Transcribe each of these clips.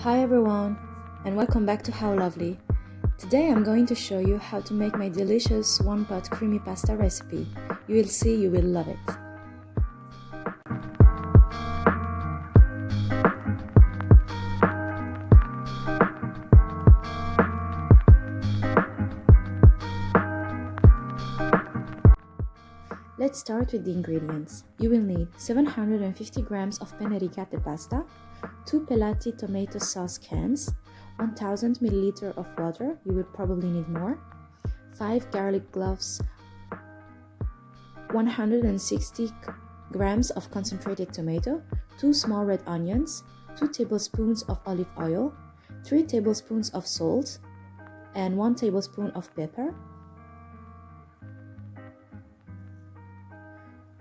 Hi everyone, and welcome back to How Lovely. Today I'm going to show you how to make my delicious one-pot creamy pasta recipe. You will see you will love it. Let's start with the ingredients. You will need 750 grams of penne rigate pasta, 2 pelati tomato sauce cans, 1000 ml of water, you will probably need more, 5 garlic cloves, 160 grams of concentrated tomato, 2 small red onions, 2 tablespoons of olive oil, 3 tablespoons of salt, and 1 tablespoon of pepper,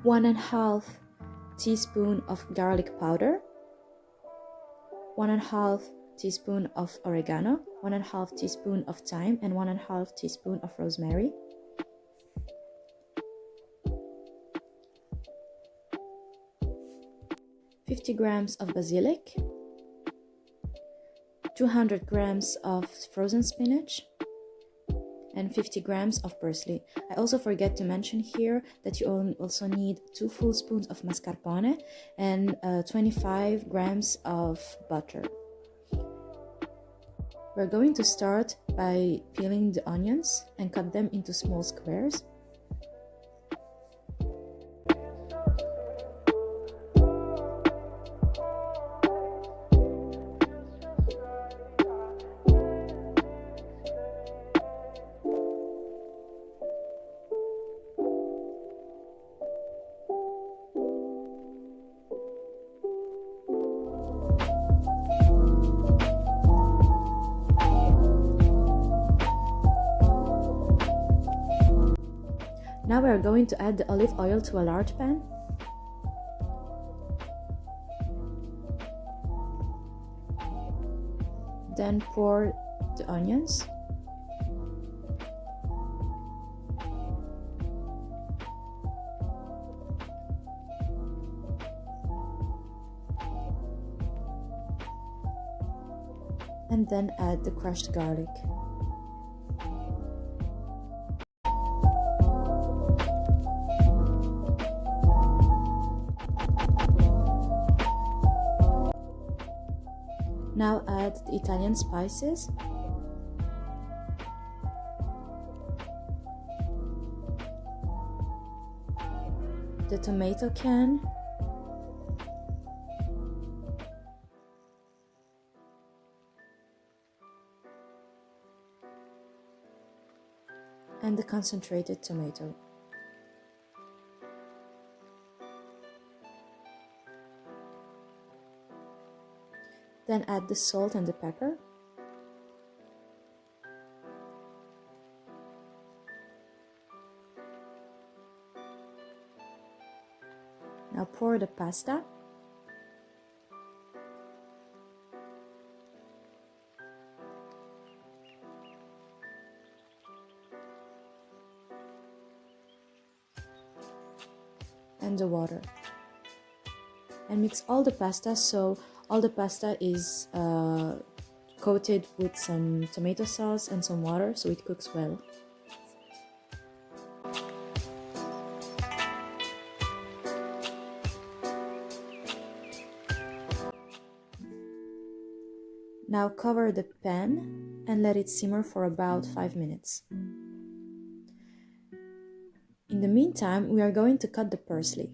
1½ teaspoon of garlic powder, 1½ teaspoon of oregano, 1½ teaspoon of thyme, and 1½ teaspoon of rosemary. $50 grams of basilic, 200 grams of frozen spinach, and 50 grams of parsley. I also forget to mention here that you also need 2 full spoons of mascarpone and 25 grams of butter. We're going to start by peeling the onions and cut them into small squares. Now we are going to add the olive oil to a large pan. Then pour the onions. And then add the crushed garlic. Now add the Italian spices, the tomato can, and the concentrated tomato. Then add the salt and the pepper. Now pour the pasta. And the water. And mix all the pasta so all the pasta is coated with some tomato sauce and some water so it cooks well. Now cover the pan and let it simmer for about 5 minutes. In the meantime, we are going to cut the parsley.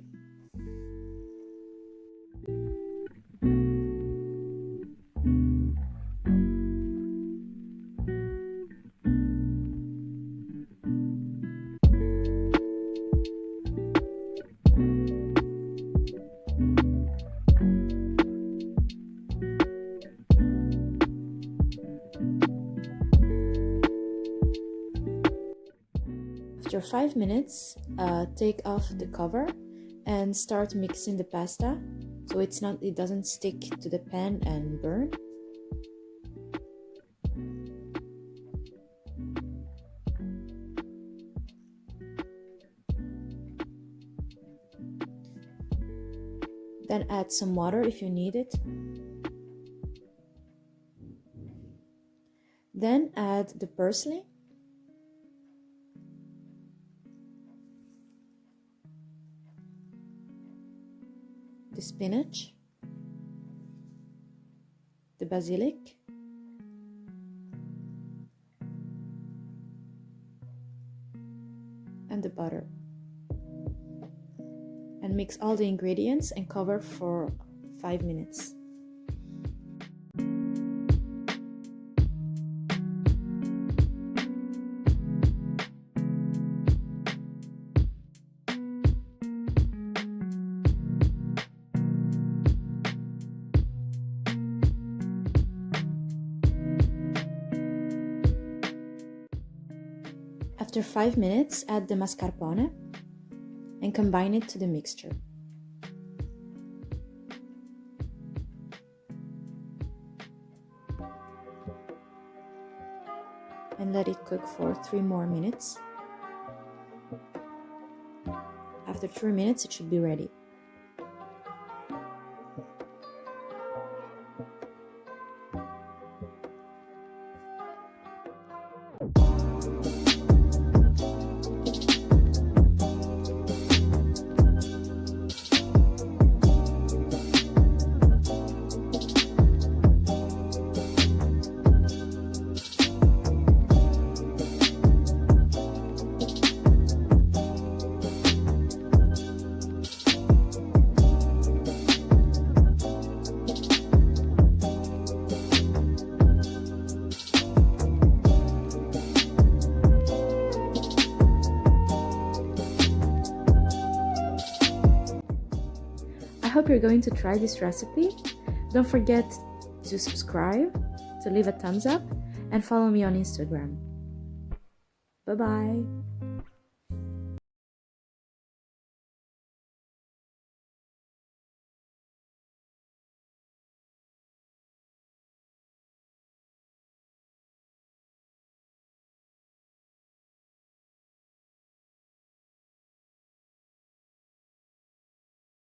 After 5 minutes, take off the cover and start mixing the pasta so it doesn't stick to the pan and burn. Then add some water if you need it. Then add the parsley, the spinach, the basilic, and the butter. And mix all the ingredients and cover for 5 minutes. After 5 minutes, add the mascarpone and combine it to the mixture. And let it cook for 3 more minutes. After 3 minutes, it should be ready. I hope you're going to try this recipe. Don't forget to subscribe, to leave a thumbs up, and follow me on Instagram. Bye-bye.